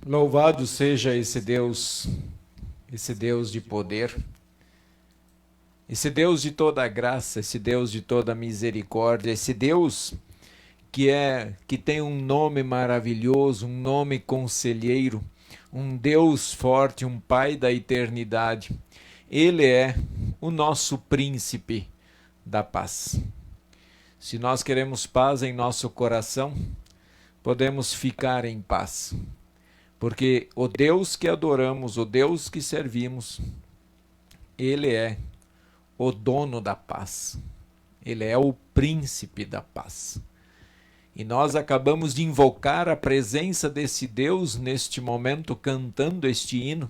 Louvado seja esse Deus de poder, esse Deus de toda graça, esse Deus de toda misericórdia, esse Deus que tem um nome maravilhoso, um nome conselheiro, um Deus forte, um Pai da eternidade. Ele é o nosso príncipe da paz. Se nós queremos paz em nosso coração, podemos ficar em paz. Porque o Deus que adoramos, o Deus que servimos, Ele é o dono da paz. Ele é o príncipe da paz. E nós acabamos de invocar a presença desse Deus neste momento, cantando este hino.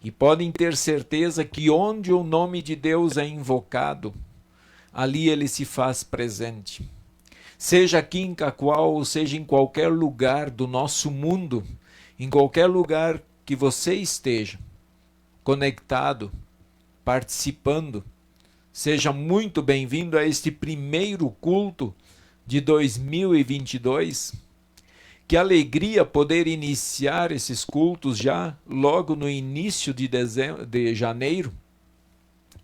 E podem ter certeza que onde o nome de Deus é invocado, ali Ele se faz presente. Seja aqui em Cacoal, ou seja em qualquer lugar do nosso mundo, em qualquer lugar que você esteja conectado, participando, seja muito bem-vindo a este primeiro culto de 2022. Que alegria poder iniciar esses cultos já logo no início de janeiro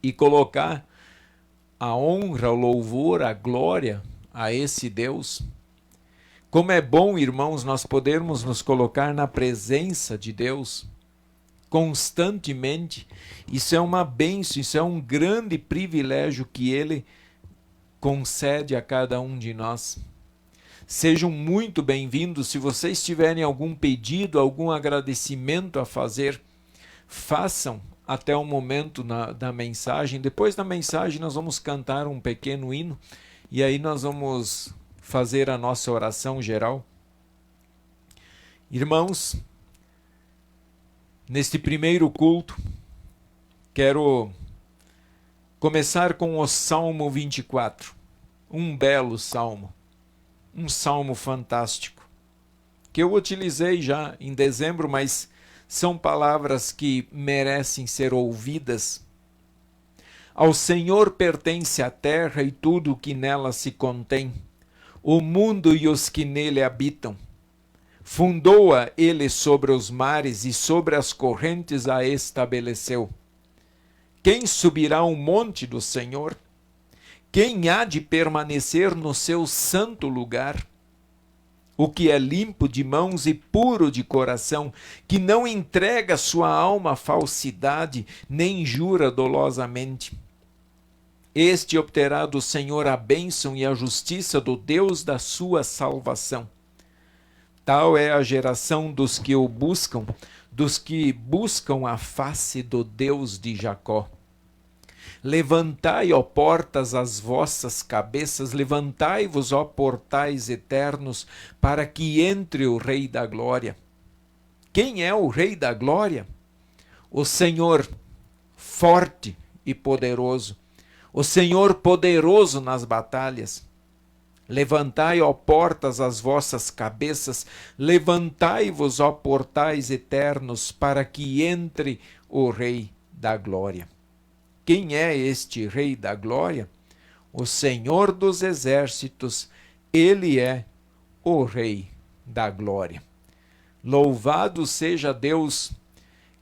e colocar a honra, o louvor, a glória a esse Deus. Como é bom, irmãos, nós podermos nos colocar na presença de Deus constantemente. Isso é uma bênção, isso é um grande privilégio que Ele concede a cada um de nós. Sejam muito bem-vindos. Se vocês tiverem algum pedido, algum agradecimento a fazer, façam até o momento da mensagem. Depois da mensagem nós vamos cantar um pequeno hino e aí nós vamos fazer a nossa oração geral. Irmãos, neste primeiro culto, quero começar com o Salmo 24, um belo salmo, um salmo fantástico, que eu utilizei já em dezembro, mas são palavras que merecem ser ouvidas. Ao Senhor pertence a terra e tudo o que nela se contém, o mundo e os que nele habitam. Fundou-a ele sobre os mares e sobre as correntes a estabeleceu. Quem subirá ao monte do Senhor? Quem há de permanecer no seu santo lugar? O que é limpo de mãos e puro de coração, que não entrega sua alma à falsidade, nem jura dolosamente. Este obterá do Senhor a bênção e a justiça do Deus da sua salvação. Tal é a geração dos que o buscam, dos que buscam a face do Deus de Jacó. Levantai, ó portas, as vossas cabeças, levantai-vos, ó portais eternos, para que entre o Rei da Glória. Quem é o Rei da Glória? O Senhor forte e poderoso, o Senhor poderoso nas batalhas. Levantai, ó portas, as vossas cabeças, levantai-vos, ó portais eternos, para que entre o Rei da Glória. Quem é este Rei da Glória? O Senhor dos Exércitos, Ele é o Rei da Glória. Louvado seja Deus,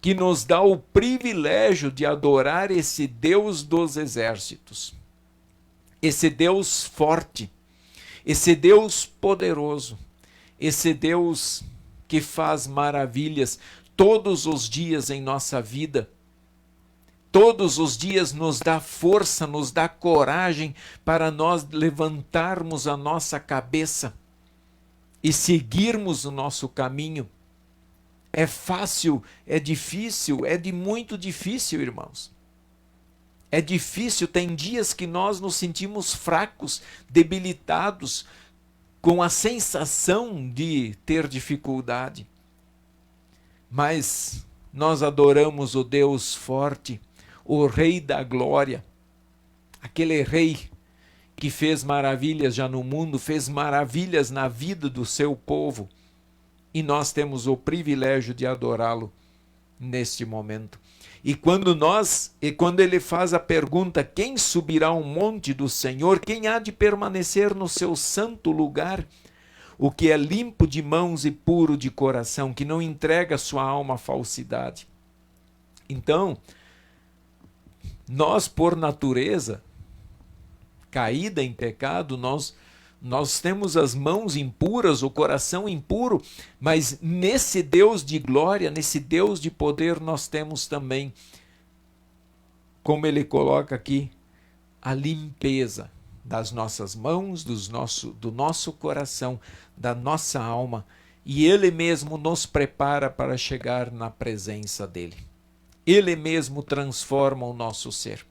que nos dá o privilégio de adorar esse Deus dos Exércitos, esse Deus forte, esse Deus poderoso, esse Deus que faz maravilhas todos os dias em nossa vida. Todos os dias nos dá força, nos dá coragem para nós levantarmos a nossa cabeça e seguirmos o nosso caminho. É fácil, é difícil, é de muito difícil, irmãos. É difícil, tem dias que nós nos sentimos fracos, debilitados, com a sensação de ter dificuldade. Mas nós adoramos o Deus forte, o Rei da Glória, aquele Rei que fez maravilhas já no mundo, fez maravilhas na vida do seu povo, e nós temos o privilégio de adorá-lo neste momento. E quando ele faz a pergunta, quem subirá ao monte do Senhor? Quem há de permanecer no seu santo lugar? o que é limpo de mãos e puro de coração, que não entrega sua alma à falsidade. Então, nós, por natureza, caída em pecado, nós temos as mãos impuras, o coração impuro, mas nesse Deus de glória, nesse Deus de poder, nós temos também, como ele coloca aqui, a limpeza das nossas mãos, do nosso coração, da nossa alma, e ele mesmo nos prepara para chegar na presença dele. Ele mesmo transforma o nosso ser.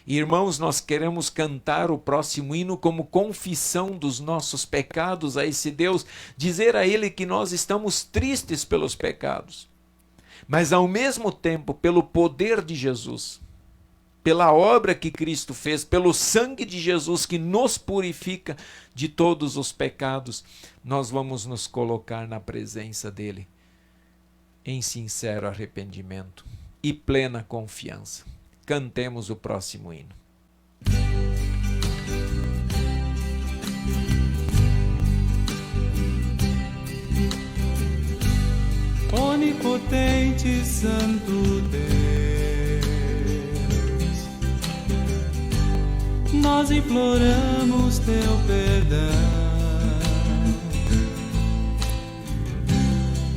Irmãos, nós queremos cantar o próximo hino como confissão dos nossos pecados a esse Deus, dizer a Ele que nós estamos tristes pelos pecados, mas ao mesmo tempo, pelo poder de Jesus, pela obra que Cristo fez, pelo sangue de Jesus que nos purifica de todos os pecados, nós vamos nos colocar na presença dEle em sincero arrependimento e plena confiança. Cantemos o próximo hino. Onipotente Santo Deus, nós imploramos teu perdão.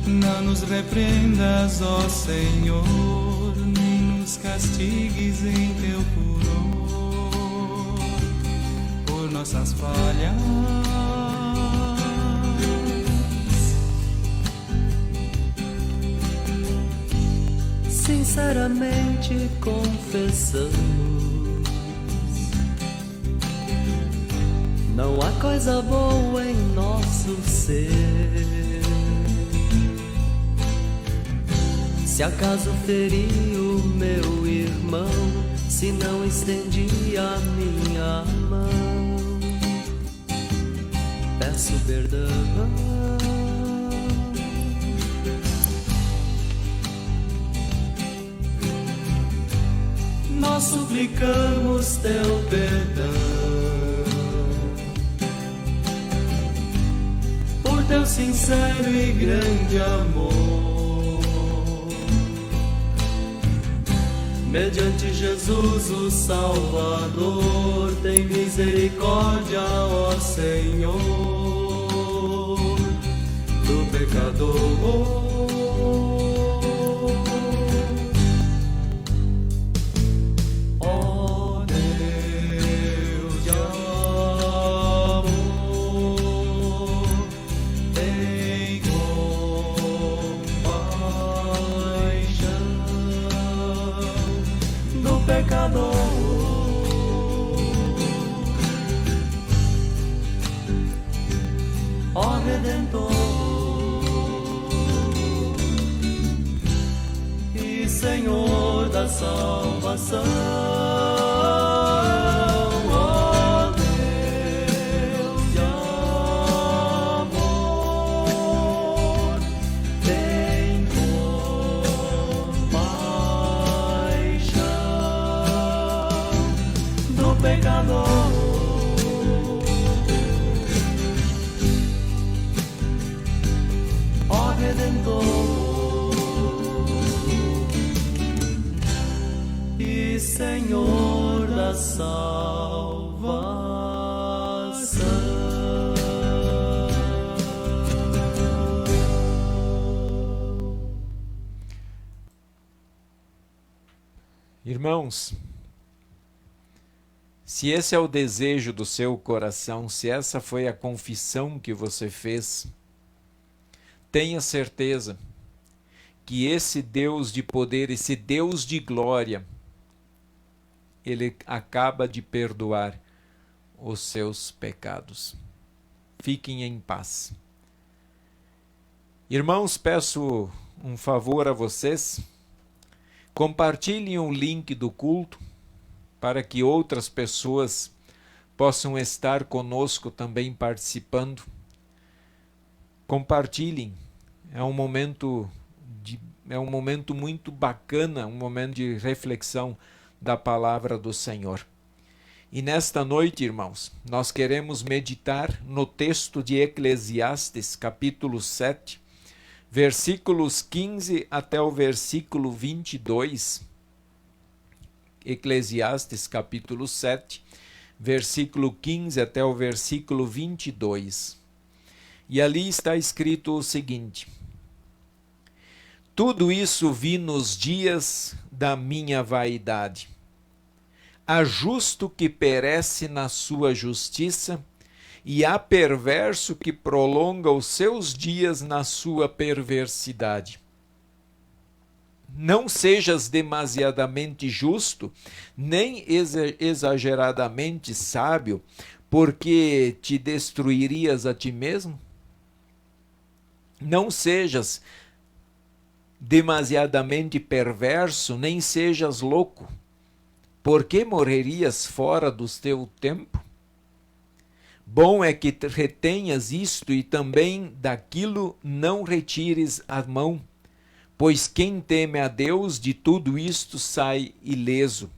Não nos repreendas, ó Senhor, castigues em teu furor por nossas falhas. Sinceramente confessamos, não há coisa boa em nosso ser. Se acaso feri o meu irmão, se não estendi a minha mão, peço perdão. Nós suplicamos teu perdão por teu sincero e grande amor. Mediante Jesus o Salvador, tem misericórdia, ó Senhor, do pecador. Ó Deus de amor, tem compaixão do pecador. Ó Redentor e Senhor da salvação, ó Deus de amor, tem compaixão do pecador. Ó Redentor e Senhor da salvação. Irmãos, se esse é o desejo do seu coração, se essa foi a confissão que você fez, tenha certeza que esse Deus de poder, esse Deus de glória, Ele acaba de perdoar os seus pecados. Fiquem em paz. Irmãos, peço um favor a vocês. Compartilhem o link do culto para que outras pessoas possam estar conosco também participando. Compartilhem. É um momento muito bacana, um momento de reflexão da palavra do Senhor. E nesta noite, irmãos, nós queremos meditar no texto de Eclesiastes, capítulo 7, versículos 15 até o versículo 22. Eclesiastes, capítulo 7, versículo 15 até o versículo 22. E ali está escrito o seguinte: tudo isso vi nos dias da minha vaidade. Há justo que perece na sua justiça, e há perverso que prolonga os seus dias na sua perversidade. Não sejas demasiadamente justo, nem exageradamente sábio, porque te destruirias a ti mesmo. Não sejas demasiadamente perverso, nem sejas louco, porque morrerias fora do teu tempo? Bom é que retenhas isto e também daquilo não retires a mão, pois quem teme a Deus de tudo isto sai ileso.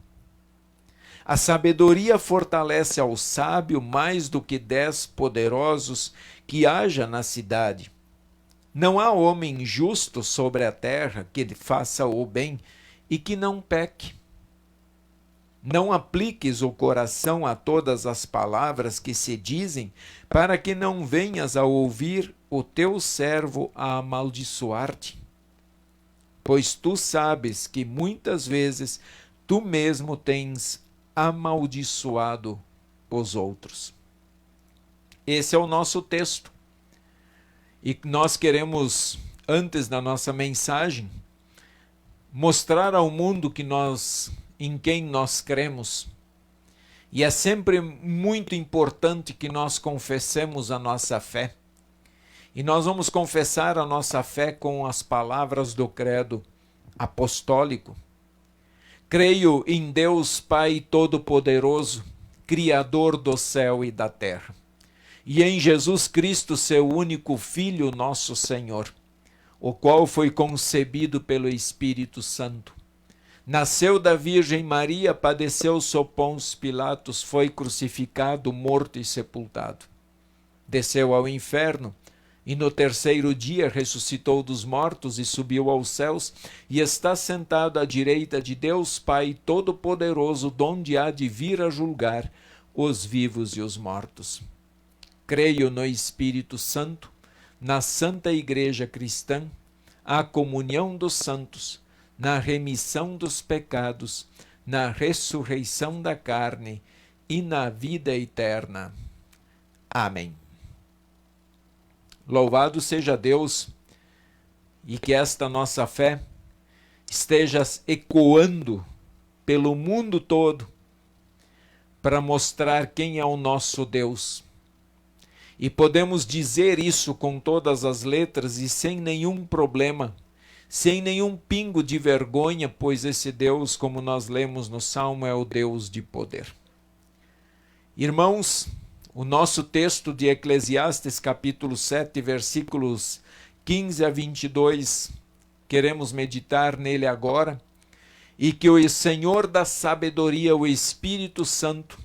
A sabedoria fortalece ao sábio mais do que 10 poderosos que haja na cidade. Não há homem justo sobre a terra que faça o bem e que não peque. Não apliques o coração a todas as palavras que se dizem, para que não venhas a ouvir o teu servo a amaldiçoar-te. Pois tu sabes que muitas vezes tu mesmo tens amaldiçoado os outros. Esse é o nosso texto. E nós queremos, antes da nossa mensagem, mostrar ao mundo que em quem nós cremos. E é sempre muito importante que nós confessemos a nossa fé. E nós vamos confessar a nossa fé com as palavras do credo apostólico. Creio em Deus Pai Todo-Poderoso, Criador do céu e da terra, e em Jesus Cristo, seu único Filho, nosso Senhor, o qual foi concebido pelo Espírito Santo. Nasceu da Virgem Maria, padeceu sob Pôncio Pilatos, foi crucificado, morto e sepultado. Desceu ao inferno e no terceiro dia ressuscitou dos mortos e subiu aos céus e está sentado à direita de Deus Pai Todo-Poderoso, donde há de vir a julgar os vivos e os mortos. Creio no Espírito Santo, na Santa Igreja Cristã, a comunhão dos santos, na remissão dos pecados, na ressurreição da carne e na vida eterna. Amém. Louvado seja Deus, e que esta nossa fé esteja ecoando pelo mundo todo para mostrar quem é o nosso Deus. E podemos dizer isso com todas as letras e sem nenhum problema, sem nenhum pingo de vergonha, pois esse Deus, como nós lemos no Salmo, é o Deus de poder. Irmãos, o nosso texto de Eclesiastes, capítulo 7, versículos 15 a 22, queremos meditar nele agora, e que o Senhor da sabedoria, o Espírito Santo,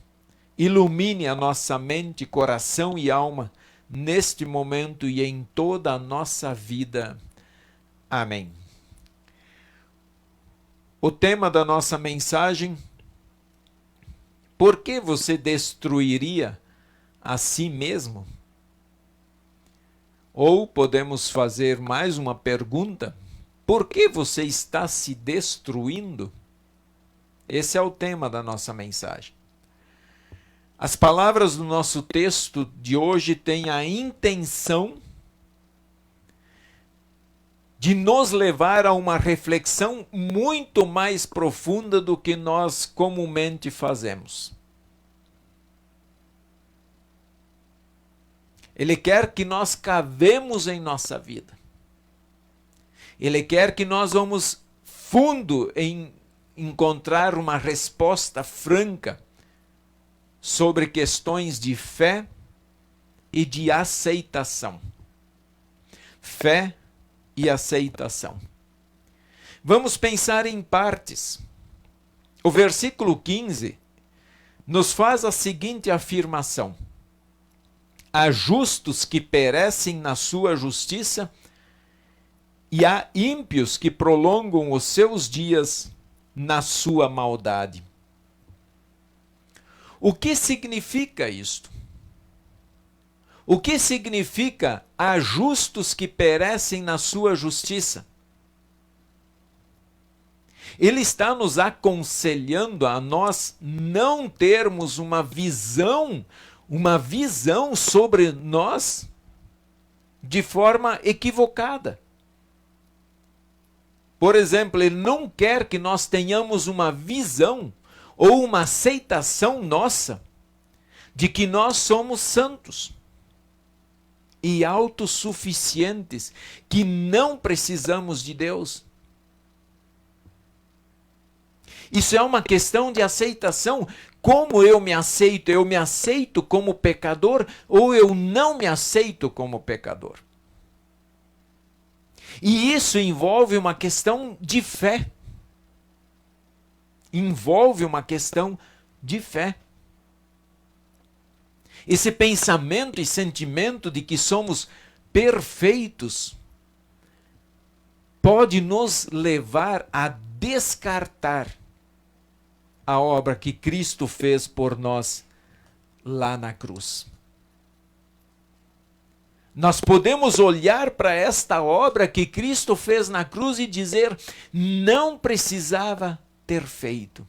ilumine a nossa mente, coração e alma, neste momento e em toda a nossa vida. Amém. O tema da nossa mensagem: por que você destruiria a si mesmo? Ou podemos fazer mais uma pergunta: por que você está se destruindo? Esse é o tema da nossa mensagem. As palavras do nosso texto de hoje têm a intenção de nos levar a uma reflexão muito mais profunda do que nós comumente fazemos. Ele quer que nós cavemos em nossa vida. Ele quer que nós vamos fundo em encontrar uma resposta franca sobre questões de fé e de aceitação. Fé e aceitação. Vamos pensar em partes. O versículo 15 nos faz a seguinte afirmação: há justos que perecem na sua justiça e há ímpios que prolongam os seus dias na sua maldade. O que significa isto? O que significa há justos que perecem na sua justiça? Ele está nos aconselhando a nós não termos uma visão sobre nós de forma equivocada. Por exemplo, ele não quer que nós tenhamos uma visão ou uma aceitação nossa de que nós somos santos e autossuficientes, que não precisamos de Deus. Isso é uma questão de aceitação. Como eu me aceito? Eu me aceito como pecador ou eu não me aceito como pecador? E isso envolve uma questão de fé. Envolve uma questão de fé. Esse pensamento e sentimento de que somos perfeitos pode nos levar a descartar a obra que Cristo fez por nós lá na cruz. Nós podemos olhar para esta obra que Cristo fez na cruz e dizer: não precisava ter feito.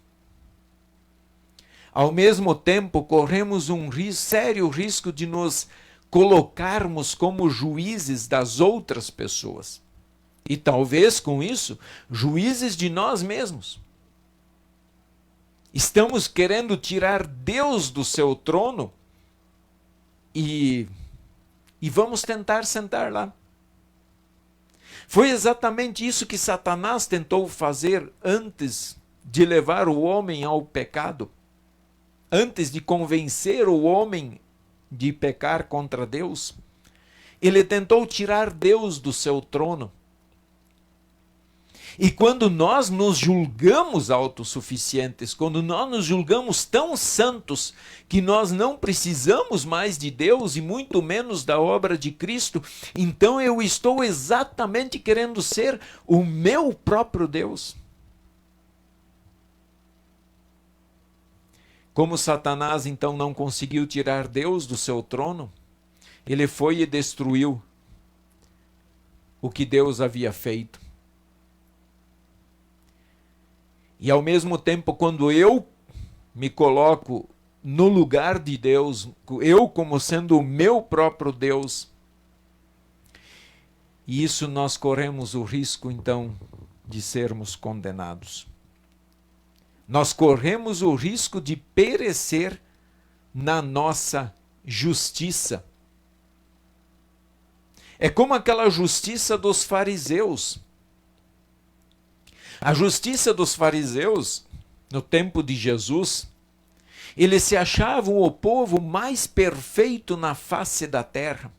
Ao mesmo tempo, corremos um sério risco de nos colocarmos como juízes das outras pessoas. E talvez com isso, juízes de nós mesmos. Estamos querendo tirar Deus do seu trono e vamos tentar sentar lá. Foi exatamente isso que Satanás tentou fazer antes de levar o homem ao pecado. Antes de convencer o homem de pecar contra Deus, ele tentou tirar Deus do seu trono. E quando nós nos julgamos autossuficientes, quando nós nos julgamos tão santos que nós não precisamos mais de Deus e muito menos da obra de Cristo, então eu estou exatamente querendo ser o meu próprio Deus. Como Satanás então não conseguiu tirar Deus do seu trono, ele foi e destruiu o que Deus havia feito. E ao mesmo tempo, quando eu me coloco no lugar de Deus, eu como sendo o meu próprio Deus, e isso nós corremos o risco então de sermos condenados. Nós corremos o risco de perecer na nossa justiça. É como aquela justiça dos fariseus. A justiça dos fariseus, no tempo de Jesus, eles se achavam o povo mais perfeito na face da terra.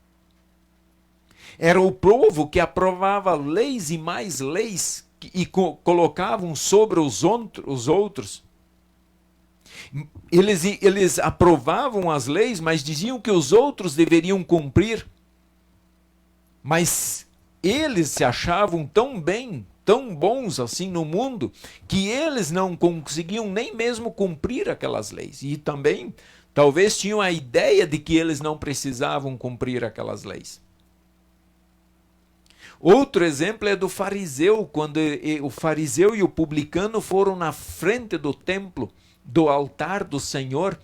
Era o povo que aprovava leis e mais leis e colocavam sobre os outros. Eles aprovavam as leis, mas diziam que os outros deveriam cumprir. Mas eles se achavam tão bem, tão bons assim no mundo, que eles não conseguiam nem mesmo cumprir aquelas leis. E também, talvez tinham a ideia de que eles não precisavam cumprir aquelas leis. Outro exemplo é do fariseu, quando o fariseu e o publicano foram na frente do templo, do altar do Senhor.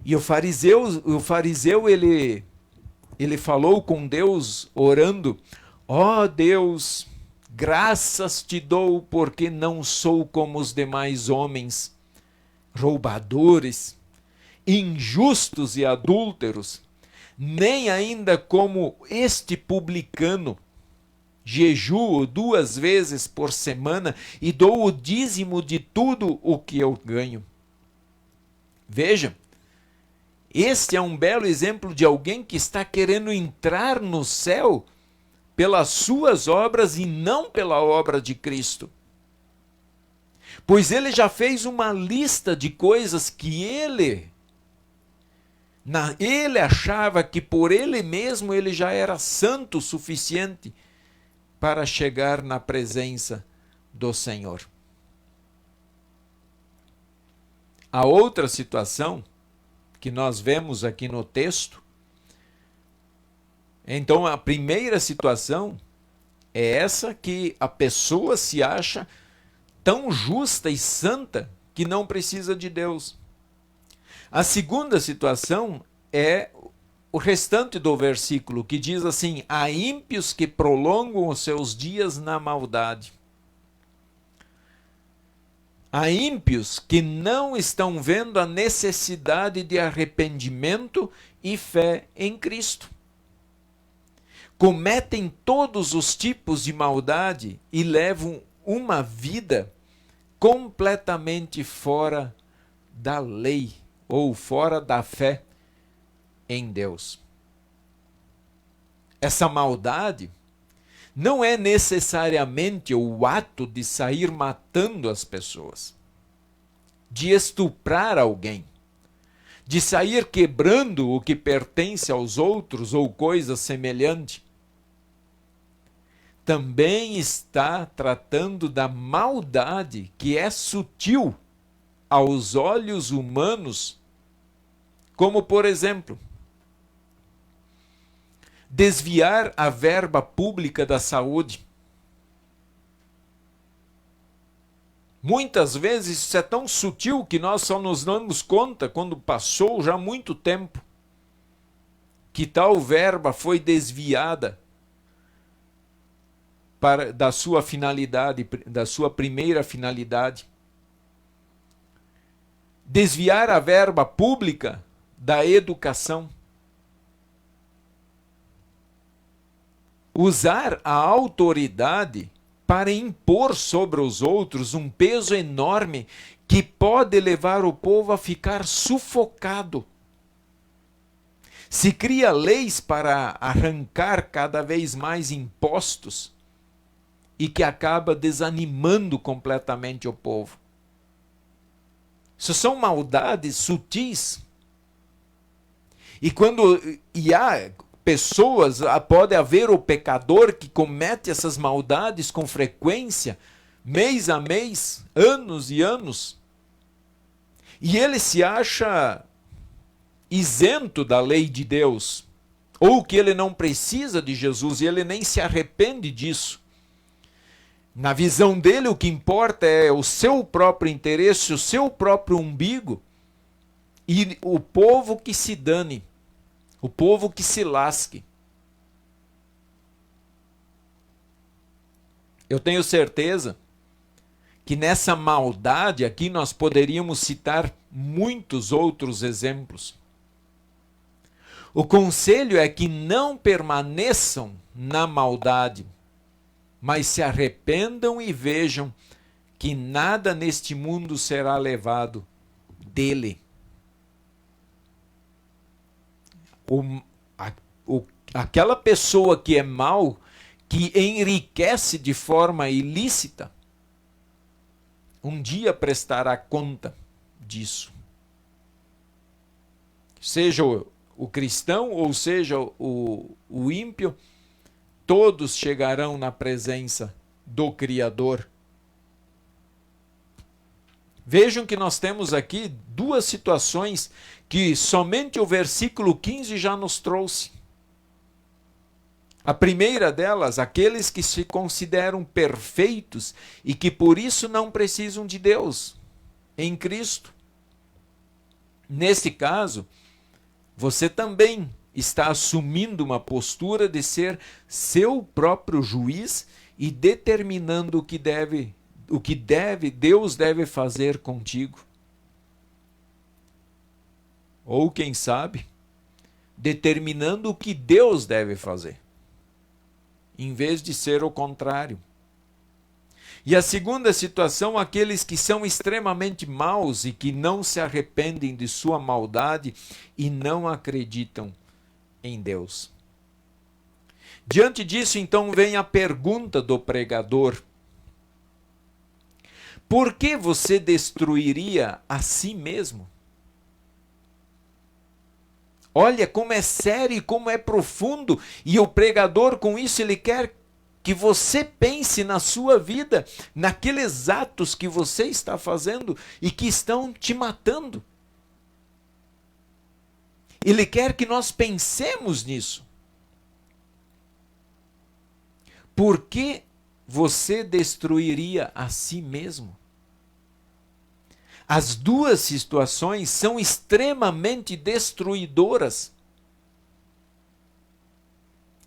E o fariseu ele falou com Deus, orando: ó Deus, graças te dou porque não sou como os demais homens, roubadores, injustos e adúlteros, nem ainda como este publicano. Jejuo 2 vezes por semana e dou o dízimo de tudo o que eu ganho. Veja, este é um belo exemplo de alguém que está querendo entrar no céu pelas suas obras e não pela obra de Cristo. Pois ele já fez uma lista de coisas que ele achava que por ele mesmo ele já era santo o suficiente para chegar na presença do Senhor. A outra situação que nós vemos aqui no texto, então a primeira situação é essa, que a pessoa se acha tão justa e santa que não precisa de Deus. A segunda situação é o restante do versículo, que diz assim: há ímpios que prolongam os seus dias na maldade. Há ímpios que não estão vendo a necessidade de arrependimento e fé em Cristo. Cometem todos os tipos de maldade e levam uma vida completamente fora da lei ou fora da fé em Deus. Essa maldade não é necessariamente o ato de sair matando as pessoas, de estuprar alguém, de sair quebrando o que pertence aos outros ou coisa semelhante. Também está tratando da maldade que é sutil aos olhos humanos, como, por exemplo, desviar a verba pública da saúde. Muitas vezes isso é tão sutil que nós só nos damos conta quando passou já muito tempo que tal verba foi desviada da sua finalidade, da sua primeira finalidade. Desviar a verba pública da educação. Usar a autoridade para impor sobre os outros um peso enorme que pode levar o povo a ficar sufocado. Se cria leis para arrancar cada vez mais impostos e que acaba desanimando completamente o povo. Isso são maldades sutis. E há pessoas, pode haver o pecador que comete essas maldades com frequência, mês a mês, anos e anos, e ele se acha isento da lei de Deus, ou que ele não precisa de Jesus, e ele nem se arrepende disso. Na visão dele, o que importa é o seu próprio interesse, o seu próprio umbigo, e o povo que se dane, o povo que se lasque. Eu tenho certeza que nessa maldade aqui nós poderíamos citar muitos outros exemplos. O conselho é que não permaneçam na maldade, mas se arrependam e vejam que nada neste mundo será levado dele. Aquela pessoa que é mau, que enriquece de forma ilícita, um dia prestará conta disso. Seja o cristão ou seja o ímpio, todos chegarão na presença do Criador. Vejam que nós temos aqui duas situações que somente o versículo 15 já nos trouxe. A primeira delas, aqueles que se consideram perfeitos e que por isso não precisam de Deus em Cristo. Nesse caso, você também está assumindo uma postura de ser seu próprio juiz e determinando o que Deus deve fazer contigo. Ou, quem sabe, determinando o que Deus deve fazer, em vez de ser o contrário. E a segunda situação, aqueles que são extremamente maus e que não se arrependem de sua maldade e não acreditam em Deus. Diante disso, então, vem a pergunta do pregador: Por que você destruiria a si mesmo? Olha como é sério e como é profundo. E o pregador, com isso, ele quer que você pense na sua vida, naqueles atos que você está fazendo e que estão te matando. Ele quer que nós pensemos nisso. Por que você destruiria a si mesmo? As duas situações são extremamente destruidoras.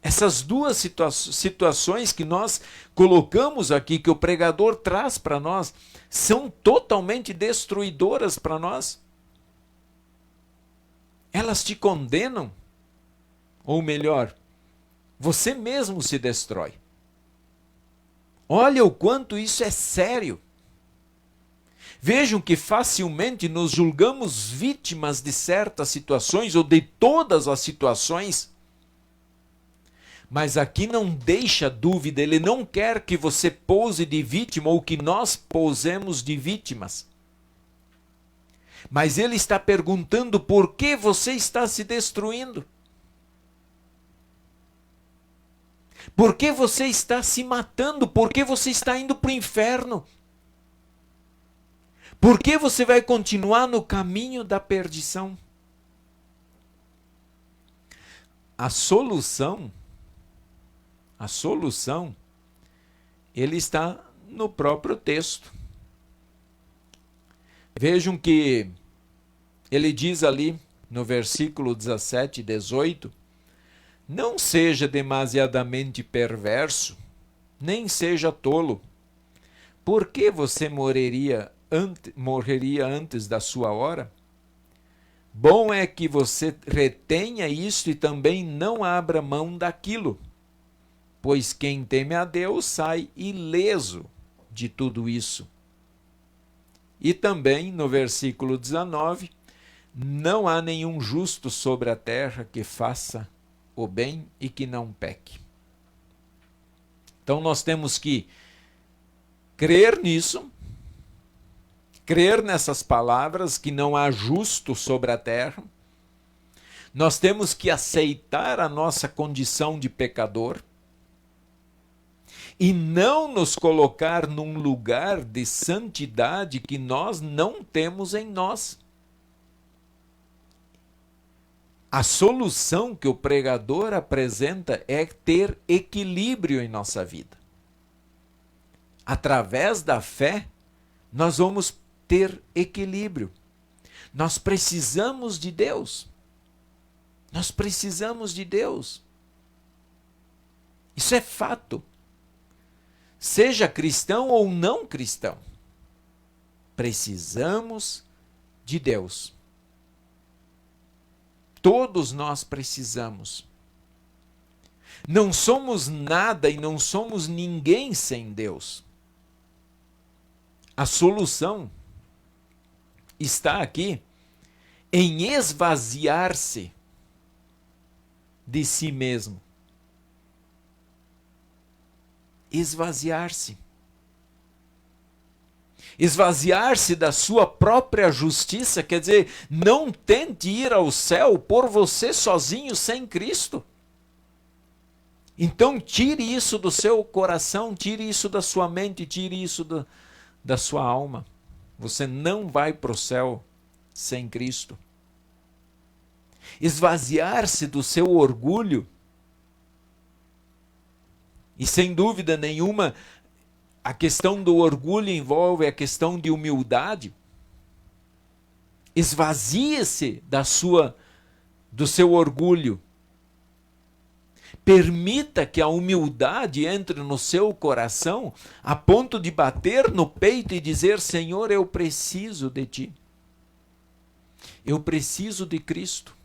Essas duas situações que nós colocamos aqui, que o pregador traz para nós, são totalmente destruidoras para nós. Elas te condenam, ou melhor, você mesmo se destrói. Olha o quanto isso é sério. Vejam que facilmente nos julgamos vítimas de certas situações ou de todas as situações. Mas aqui não deixa dúvida, ele não quer que você pose de vítima ou que nós posemos de vítimas. Mas ele está perguntando por que você está se destruindo. Por que você está se matando? Por que você está indo para o inferno? Por que você vai continuar no caminho da perdição? A solução, ele está no próprio texto. Vejam que ele diz ali no versículo 17 e 18, não seja demasiadamente perverso, nem seja tolo. Por que você morreria antes da sua hora? Bom é que você retenha isso e também não abra mão daquilo, pois quem teme a Deus sai ileso de tudo isso. E também no versículo 19, não há nenhum justo sobre a terra que faça o bem e que não peque. Então nós temos que crer nisso, crer nessas palavras que não há justo sobre a terra. Nós temos que aceitar a nossa condição de pecador e não nos colocar num lugar de santidade que nós não temos em nós. A solução que o pregador apresenta é ter equilíbrio em nossa vida. Através da fé, nós vamos ter equilíbrio. Nós precisamos de Deus. Nós precisamos de Deus. Isso é fato. Seja cristão ou não cristão, precisamos de Deus. Todos nós precisamos. Não somos nada e não somos ninguém sem Deus. A solução está aqui em esvaziar-se de si mesmo. Esvaziar-se. Esvaziar-se da sua própria justiça, quer dizer, não tente ir ao céu por você sozinho sem Cristo. Então tire isso do seu coração, tire isso da sua mente, tire isso da sua alma. Você não vai para o céu sem Cristo. Esvaziar-se do seu orgulho. E sem dúvida nenhuma, a questão do orgulho envolve a questão de humildade. Esvazie-se do seu orgulho. Permita que a humildade entre no seu coração a ponto de bater no peito e dizer: Senhor, eu preciso de Ti. Eu preciso de Cristo.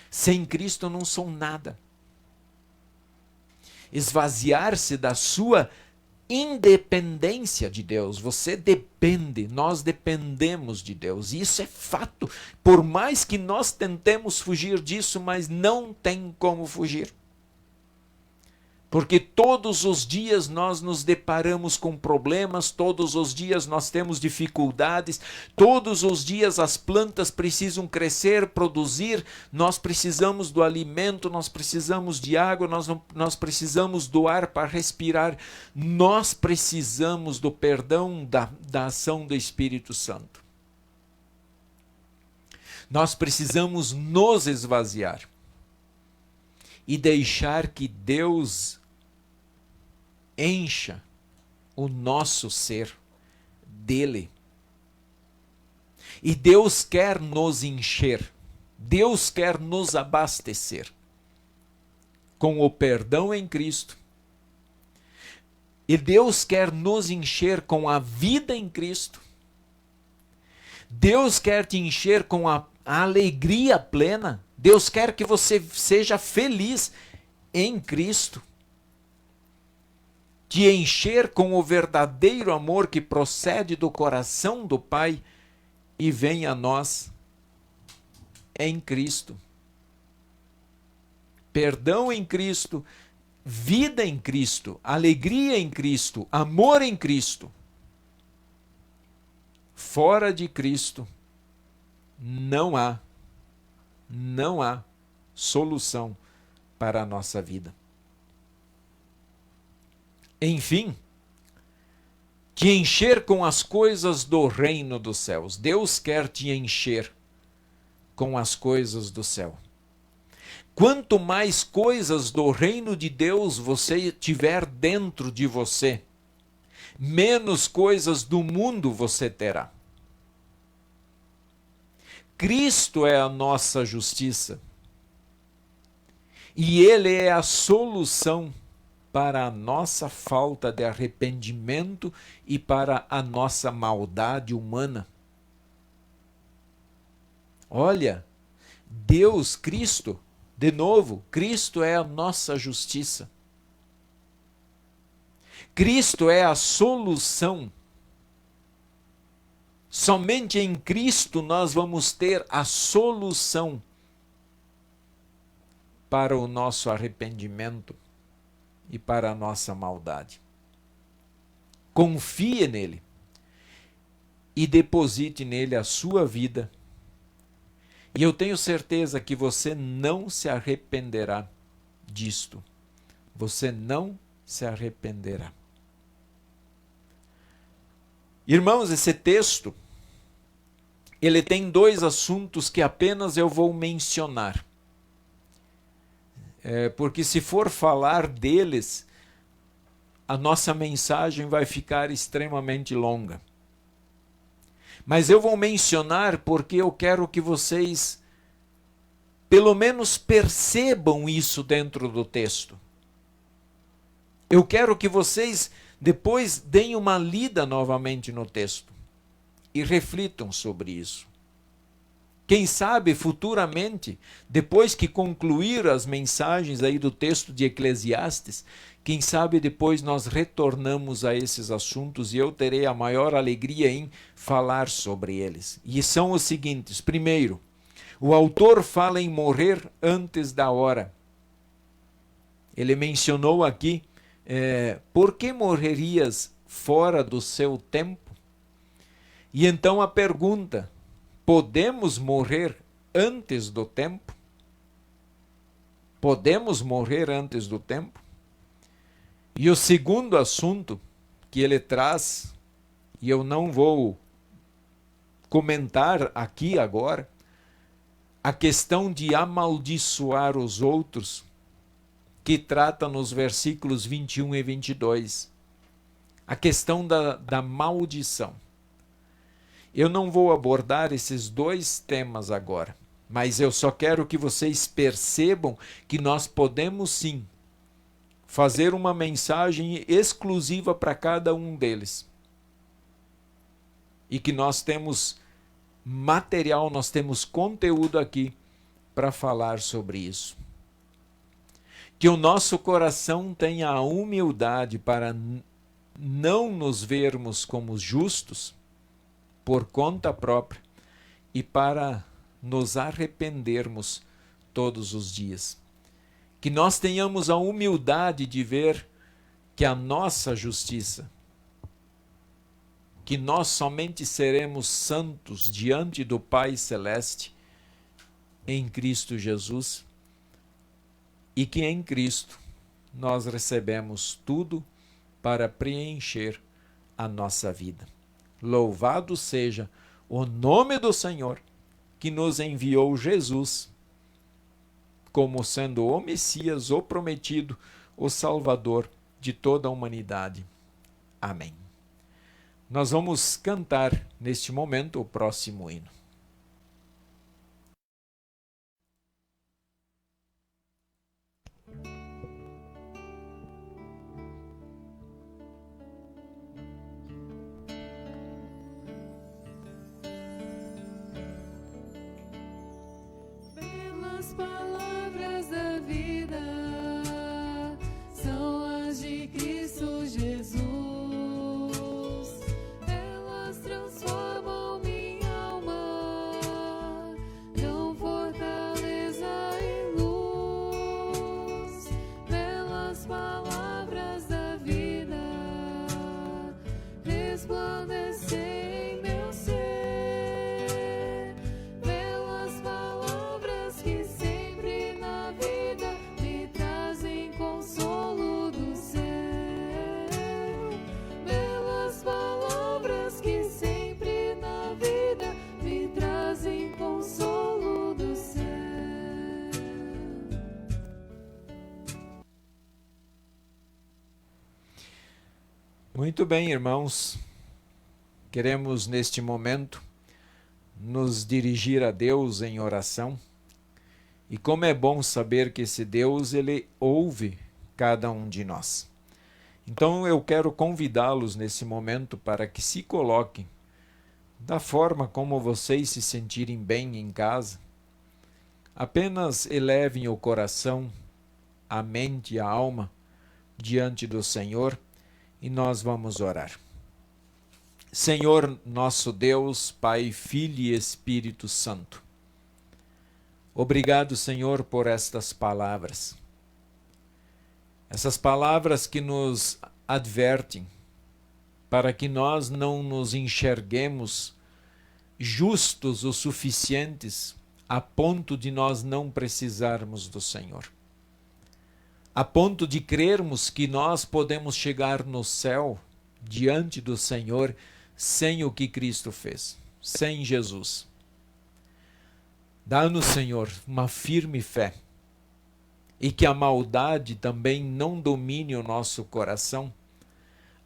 Sem Cristo eu não sou nada. Esvaziar-se da sua independência de Deus. Você depende, nós dependemos de Deus. E isso é fato. Por mais que nós tentemos fugir disso, mas não tem como fugir. Porque todos os dias nós nos deparamos com problemas, todos os dias nós temos dificuldades, todos os dias as plantas precisam crescer, produzir, nós precisamos do alimento, nós precisamos de água, nós precisamos do ar para respirar, nós precisamos do perdão da ação do Espírito Santo. Nós precisamos nos esvaziar e deixar que Deus encha o nosso ser dele. E Deus quer nos encher, Deus quer nos abastecer com o perdão em Cristo. E Deus quer nos encher com a vida em Cristo. Deus quer te encher com a alegria plena. Deus quer que você seja feliz em Cristo. Te encher com o verdadeiro amor que procede do coração do Pai e vem a nós em Cristo. Perdão em Cristo, vida em Cristo, alegria em Cristo, amor em Cristo. Fora de Cristo não há solução para a nossa vida. Enfim, te encher com as coisas do reino dos céus. Deus quer te encher com as coisas do céu. Quanto mais coisas do reino de Deus você tiver dentro de você, menos coisas do mundo você terá. Cristo é a nossa justiça. E Ele é a solução para a nossa falta de arrependimento e para a nossa maldade humana. Olha, Deus, Cristo, de novo, Cristo é a nossa justiça. Cristo é a solução. Somente em Cristo nós vamos ter a solução para o nosso arrependimento e para a nossa maldade. Confie nele e deposite nele a sua vida. E eu tenho certeza que você não se arrependerá disto. Você não se arrependerá. Irmãos, esse texto, ele tem dois assuntos que apenas eu vou mencionar. Porque se for falar deles, a nossa mensagem vai ficar extremamente longa. Mas eu vou mencionar porque eu quero que vocês, pelo menos, percebam isso dentro do texto. Eu quero que vocês depois deem uma lida novamente no texto e reflitam sobre isso. Quem sabe futuramente, depois que concluir as mensagens aí do texto de Eclesiastes, quem sabe depois nós retornamos a esses assuntos e eu terei a maior alegria em falar sobre eles. E são os seguintes: primeiro, o autor fala em morrer antes da hora. Ele mencionou aqui, por que morrerias fora do seu tempo? E então a pergunta: podemos morrer antes do tempo? Podemos morrer antes do tempo? E o segundo assunto que ele traz, e eu não vou comentar aqui agora, a questão de amaldiçoar os outros, que trata nos versículos 21 e 22. A questão da maldição. Eu não vou abordar esses dois temas agora, mas eu só quero que vocês percebam que nós podemos sim fazer uma mensagem exclusiva para cada um deles. E que nós temos material, nós temos conteúdo aqui para falar sobre isso. Que o nosso coração tenha a humildade para não nos vermos como justos por conta própria e para nos arrependermos todos os dias. Que nós tenhamos a humildade de ver que a nossa justiça, que nós somente seremos santos diante do Pai Celeste em Cristo Jesus, e que em Cristo nós recebemos tudo para preencher a nossa vida. Louvado seja o nome do Senhor, que nos enviou Jesus como sendo o Messias, o prometido, o Salvador de toda a humanidade. Amém. Nós vamos cantar neste momento o próximo hino. Belas palavras da vida são as de Cristo Jesus. Elas transformam minha alma, dão fortaleza e luz. Belas palavras da vida resplandecem em meu ser. Belas palavras que sempre na vida me trazem consolo do céu. Belas palavras que sempre na vida me trazem consolo do céu. Muito bem, irmãos. Queremos neste momento nos dirigir a Deus em oração. E como é bom saber que esse Deus, ele ouve cada um de nós. Então eu quero convidá-los nesse momento para que se coloquem da forma como vocês se sentirem bem em casa. Apenas elevem o coração, a mente e a alma diante do Senhor e nós vamos orar. Senhor, nosso Deus, Pai, Filho e Espírito Santo, obrigado, Senhor, por estas palavras. Essas palavras que nos advertem para que nós não nos enxerguemos justos o suficientes a ponto de nós não precisarmos do Senhor. A ponto de crermos que nós podemos chegar no céu diante do Senhor sem o que Cristo fez, sem Jesus. Dá-nos, Senhor, uma firme fé e que a maldade também não domine o nosso coração,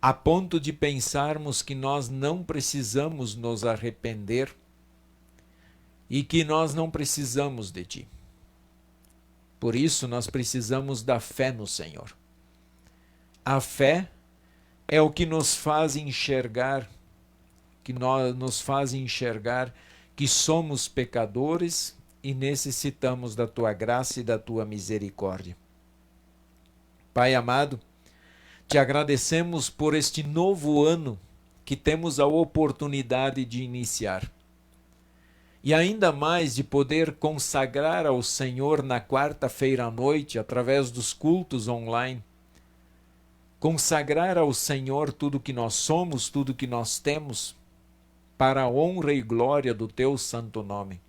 a ponto de pensarmos que nós não precisamos nos arrepender e que nós não precisamos de Ti. Por isso, nós precisamos da fé no Senhor. A fé é o que nos faz enxergar, que somos pecadores e necessitamos da Tua graça e da Tua misericórdia. Pai amado, Te agradecemos por este novo ano que temos a oportunidade de iniciar. E ainda mais de poder consagrar ao Senhor na quarta-feira à noite, através dos cultos online. Consagrar ao Senhor tudo que nós somos, tudo que nós temos, para a honra e glória do Teu santo nome.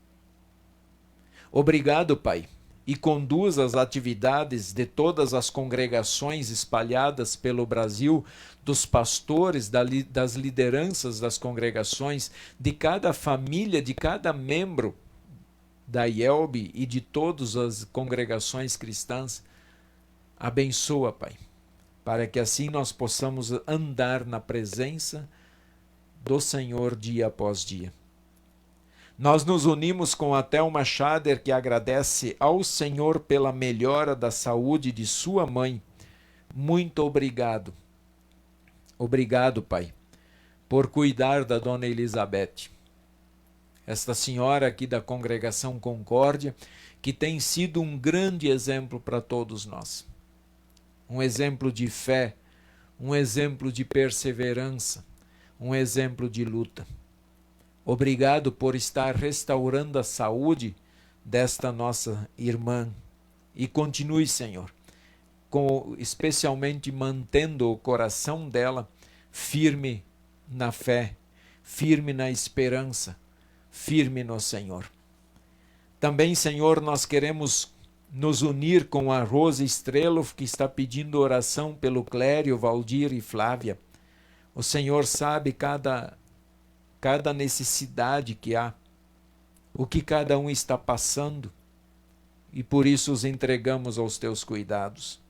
Obrigado, Pai, e conduz as atividades de todas as congregações espalhadas pelo Brasil, dos pastores, das lideranças das congregações, de cada família, de cada membro da IELB e de todas as congregações cristãs. Abençoa, Pai, para que assim nós possamos andar na presença do Senhor dia após dia. Nós nos unimos com a Thelma Schader, que agradece ao Senhor pela melhora da saúde de sua mãe. Muito obrigado. Obrigado, Pai, por cuidar da Dona Elizabeth. Esta senhora aqui da Congregação Concórdia, que tem sido um grande exemplo para todos nós. Um exemplo de fé, um exemplo de perseverança, um exemplo de luta. Obrigado por estar restaurando a saúde desta nossa irmã E continue, Senhor, especialmente mantendo o coração dela firme na fé, firme na esperança, firme no Senhor. Também, Senhor, nós queremos nos unir com a Rosa Strelov, que está pedindo oração pelo Clério, Valdir e Flávia. O Senhor sabe cada necessidade que há, o que cada um está passando, e por isso os entregamos aos teus cuidados.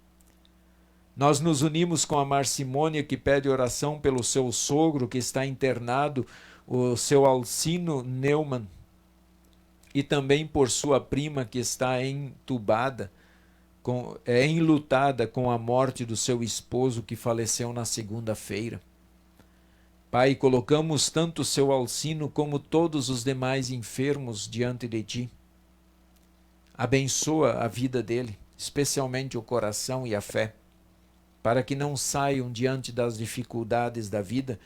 Nós nos unimos com a Marcimônia, que pede oração pelo seu sogro, que está internado, o seu Alcino Neumann, e também por sua prima, que está entubada, enlutada com a morte do seu esposo, que faleceu na segunda-feira. Pai, colocamos tanto o seu Alcino como todos os demais enfermos diante de ti. Abençoa a vida dele, especialmente o coração e a fé, para que não saiam diante das dificuldades da vida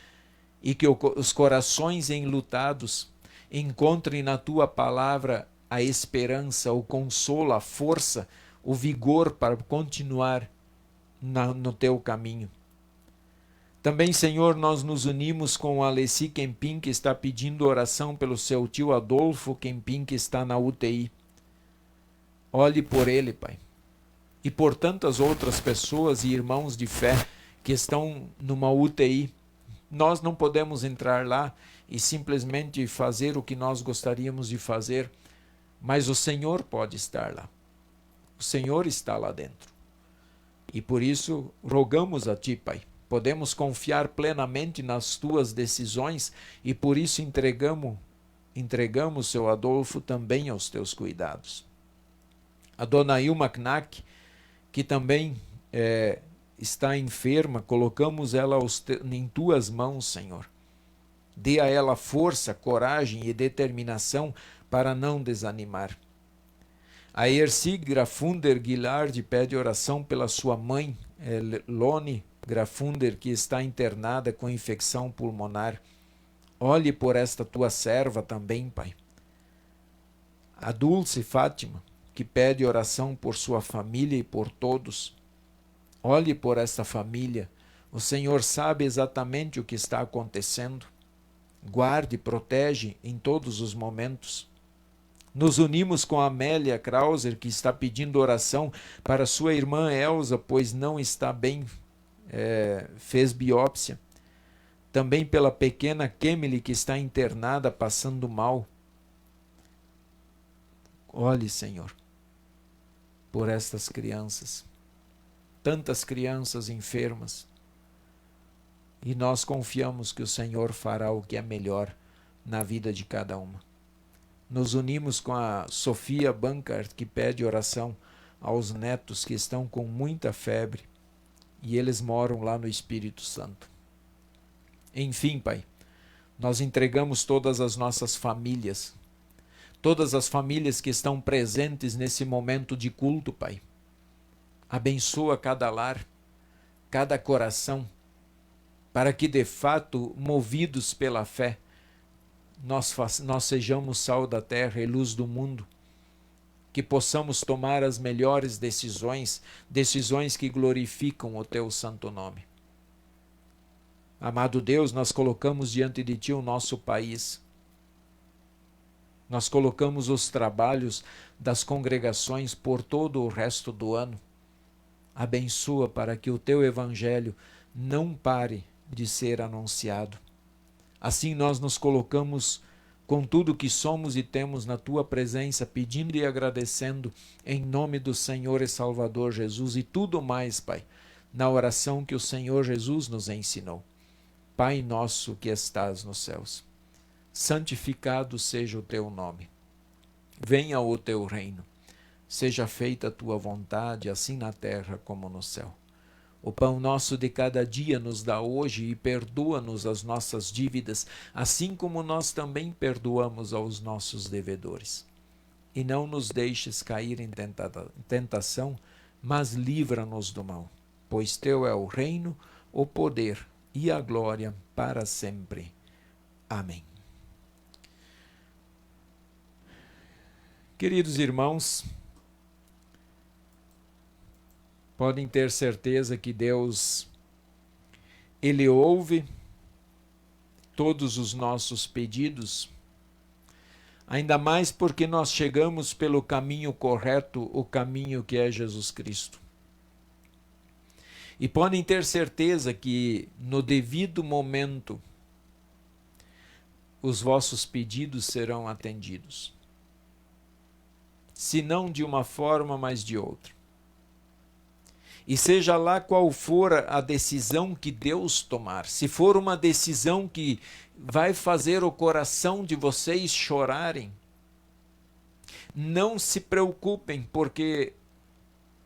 e que os corações enlutados encontrem na tua palavra a esperança, o consolo, a força, o vigor para continuar no teu caminho. Também, Senhor, nós nos unimos com a Alessi Kempin, que está pedindo oração pelo seu tio Adolfo Kempin, que está na UTI. Olhe por ele, Pai. E por tantas outras pessoas e irmãos de fé que estão numa UTI. Nós não podemos entrar lá e simplesmente fazer o que nós gostaríamos de fazer, mas o Senhor pode estar lá. O Senhor está lá dentro. E por isso rogamos a Ti, Pai. Podemos confiar plenamente nas Tuas decisões e por isso entregamos seu Adolfo também aos Teus cuidados. A dona Ilma Knack, que também está enferma, colocamos ela em Tuas mãos, Senhor. Dê a ela força, coragem e determinação para não desanimar. A Erci Grafunder Guilard pede oração pela sua mãe, Lone Grafunder, que está internada com infecção pulmonar. Olhe por esta tua serva também, Pai. A Dulce Fátima, que pede oração por sua família e por todos. Olhe por esta família. O Senhor sabe exatamente o que está acontecendo. Guarde e protege em todos os momentos. Nos unimos com a Amélia Krauser, que está pedindo oração para sua irmã Elza, pois não está bem, fez biópsia. Também pela pequena Kemily, que está internada, passando mal. Olhe, Senhor, por estas crianças, tantas crianças enfermas, e nós confiamos que o Senhor fará o que é melhor na vida de cada uma. Nos unimos com a Sofia Bankart, que pede oração aos netos que estão com muita febre e eles moram lá no Espírito Santo. Enfim, Pai, nós entregamos todas as nossas famílias, todas as famílias que estão presentes nesse momento de culto, Pai. Abençoa cada lar, cada coração, para que de fato, movidos pela fé, nós sejamos sal da terra e luz do mundo, que possamos tomar as melhores decisões, decisões que glorificam o teu santo nome. Amado Deus, nós colocamos diante de ti o nosso país. Nós colocamos os trabalhos das congregações por todo o resto do ano. Abençoa para que o teu evangelho não pare de ser anunciado. Assim nós nos colocamos com tudo que somos e temos na tua presença, pedindo e agradecendo em nome do Senhor e Salvador Jesus e tudo mais, Pai, na oração que o Senhor Jesus nos ensinou. Pai nosso que estás nos céus, santificado seja o teu nome. Venha o teu reino. Seja feita a tua vontade, assim na terra como no céu. O pão nosso de cada dia nos dá hoje e perdoa-nos as nossas dívidas, assim como nós também perdoamos aos nossos devedores. E não nos deixes cair em tentação, mas livra-nos do mal. Pois teu é o reino, o poder e a glória para sempre. Amém. Queridos irmãos, podem ter certeza que Deus, Ele ouve todos os nossos pedidos, ainda mais porque nós chegamos pelo caminho correto, o caminho que é Jesus Cristo. E podem ter certeza que no devido momento os vossos pedidos serão atendidos. Se não de uma forma, mas de outra. E seja lá qual for a decisão que Deus tomar, se for uma decisão que vai fazer o coração de vocês chorarem, não se preocupem, porque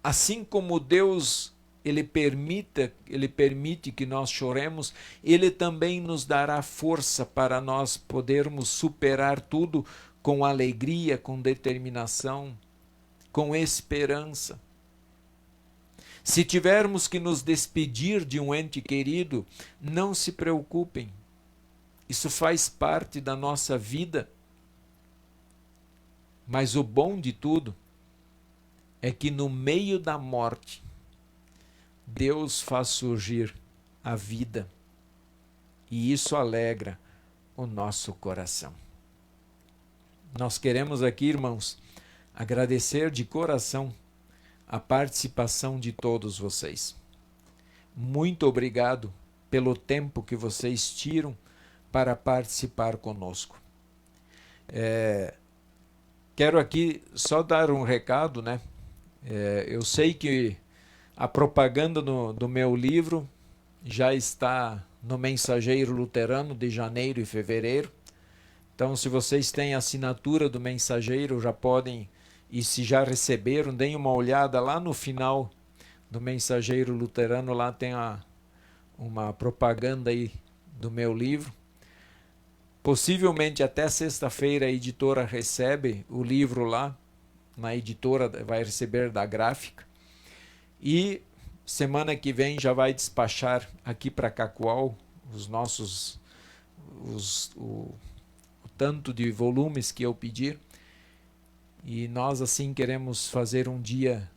assim como Deus ele permite que nós choremos, Ele também nos dará força para nós podermos superar tudo com alegria, com determinação, com esperança. Se tivermos que nos despedir de um ente querido, não se preocupem. Isso faz parte da nossa vida. Mas o bom de tudo é que no meio da morte, Deus faz surgir a vida. E isso alegra o nosso coração. Nós queremos aqui, irmãos, agradecer de coração a participação de todos vocês. Muito obrigado pelo tempo que vocês tiram para participar conosco. Quero aqui só dar um recado, né? Eu sei que a propaganda do meu livro já está no Mensageiro Luterano de janeiro e fevereiro. Então, se vocês têm assinatura do Mensageiro, já podem, e se já receberam, deem uma olhada lá no final do Mensageiro Luterano, lá tem uma propaganda aí do meu livro. Possivelmente até sexta-feira a editora recebe o livro lá, na editora vai receber da gráfica. E semana que vem já vai despachar aqui para Cacoal o tanto de volumes que eu pedir. E nós assim queremos fazer um dia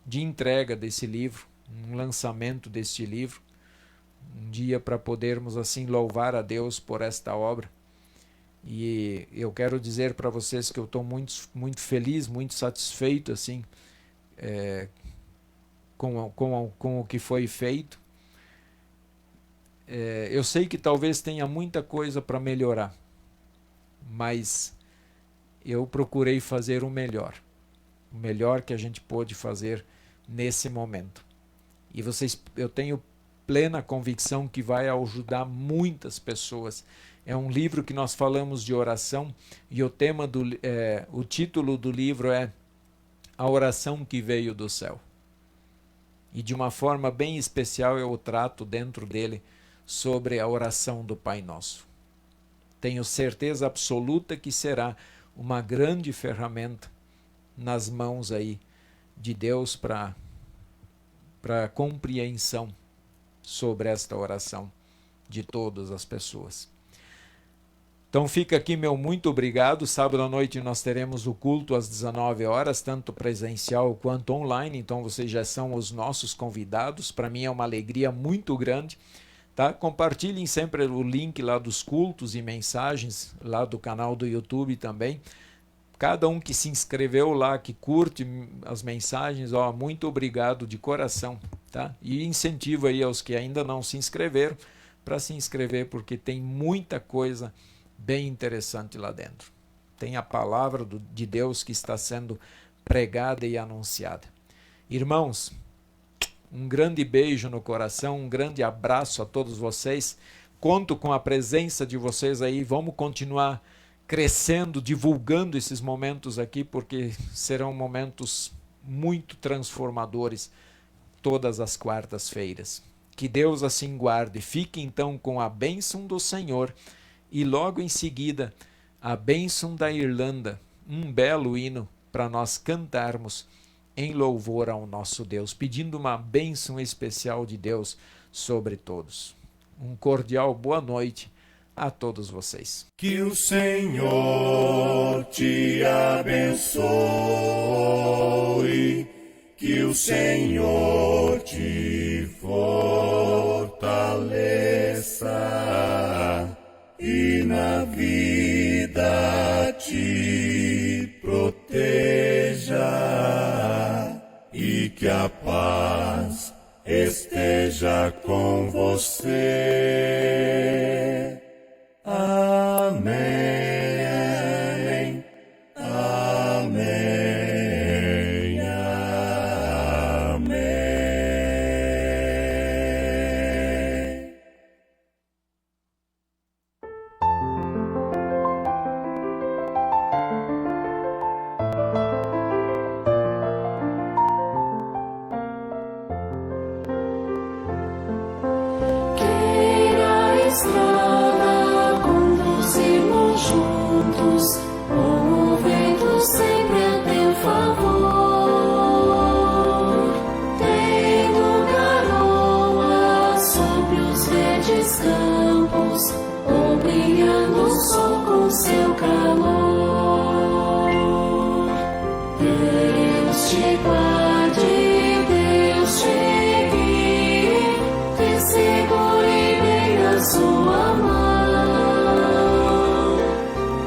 de entrega desse livro, um lançamento deste livro, um dia para podermos assim louvar a Deus por esta obra. E eu quero dizer para vocês que eu estou muito feliz, muito satisfeito assim, com o que foi feito. Eu sei que talvez tenha muita coisa para melhorar, mas eu procurei fazer o melhor que a gente pôde fazer nesse momento. E eu tenho plena convicção que vai ajudar muitas pessoas. É um livro que nós falamos de oração e o título do livro é A Oração que Veio do Céu. E de uma forma bem especial eu trato dentro dele sobre a oração do Pai Nosso. Tenho certeza absoluta que será uma grande ferramenta nas mãos aí de Deus para compreensão sobre esta oração de todas as pessoas. Então fica aqui meu muito obrigado. Sábado à noite nós teremos o culto às 19 horas, tanto presencial quanto online. Então vocês já são os nossos convidados. Para mim é uma alegria muito grande. Tá? Compartilhem sempre o link lá dos cultos e mensagens, lá do canal do YouTube também. Cada um que se inscreveu lá, que curte as mensagens, muito obrigado de coração. Tá? E incentivo aí aos que ainda não se inscreveram para se inscrever, porque tem muita coisa bem interessante lá dentro. Tem a palavra de Deus que está sendo pregada e anunciada. Irmãos, um grande beijo no coração, um grande abraço a todos vocês. Conto com a presença de vocês aí. Vamos continuar crescendo, divulgando esses momentos aqui, porque serão momentos muito transformadores todas as quartas-feiras. Que Deus assim guarde. Fique então com a bênção do Senhor e logo em seguida a bênção da Irlanda, um belo hino para nós cantarmos em louvor ao nosso Deus, pedindo uma bênção especial de Deus sobre todos. Um cordial boa noite a todos vocês. Que o Senhor te abençoe, que o Senhor te fortaleça e na vida te proteja e que a paz esteja com você. Amém. Amém. Amém. Queira a estrada conduzimos juntos, com o vento sempre a teu favor, tendo garoa sobre os verdes campos, ou brilhando o sol com seu calor. Deus te guarde, Deus te guie, te segure bem na sua mão.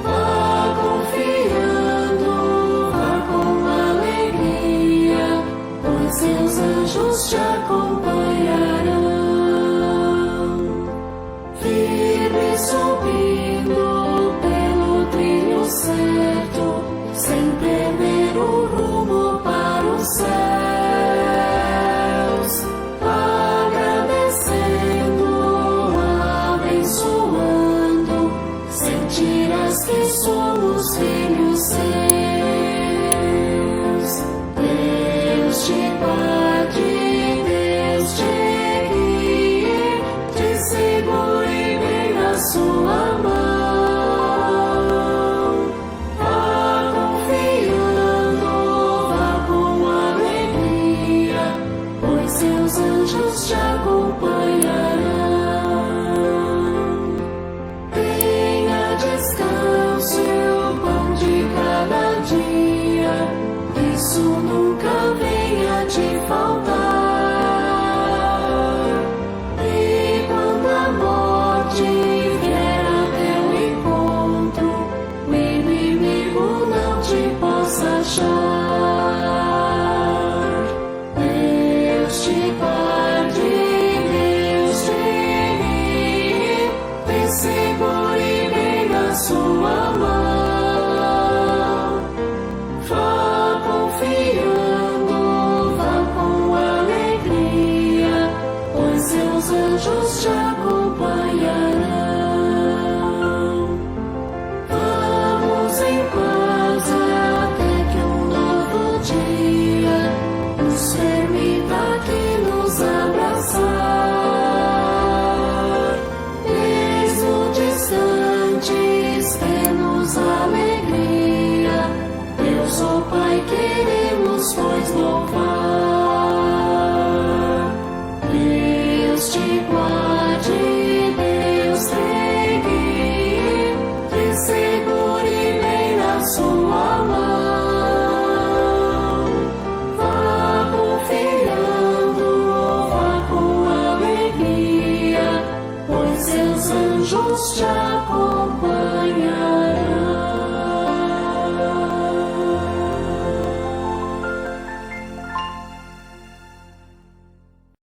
Vá confiando, vá com alegria, pois seus anjos te acompanharão. Firme subindo pelo trilho certo, sem perder o rumo para os céus, agradecendo, abençoando, sentirás que somos filhos seus. Deus te guarde, Deus te guie, te segure bem na sua mão. Vá confiando, vá com alegria, pois seus anjos te acompanharão. Tenha descanso e o pão de cada dia, isso nunca venha te faltar. E quando a morte vier a teu encontro, o inimigo não te possa achar. Deus te guarde, Deus te guie, te segure bem na sua mão. Vá confiando, vá com alegria, pois seus anjos te acompanharão. Vamos em paz até que um novo dia nos permita aqui nos abraçar. Mesmo distantes, dê-nos alegria, Deus, ó Pai, queremos pois louvar. Deus te guarde, Deus te guie, te segure bem na sua mão. Vá confiando, vá com alegria, pois seus anjos te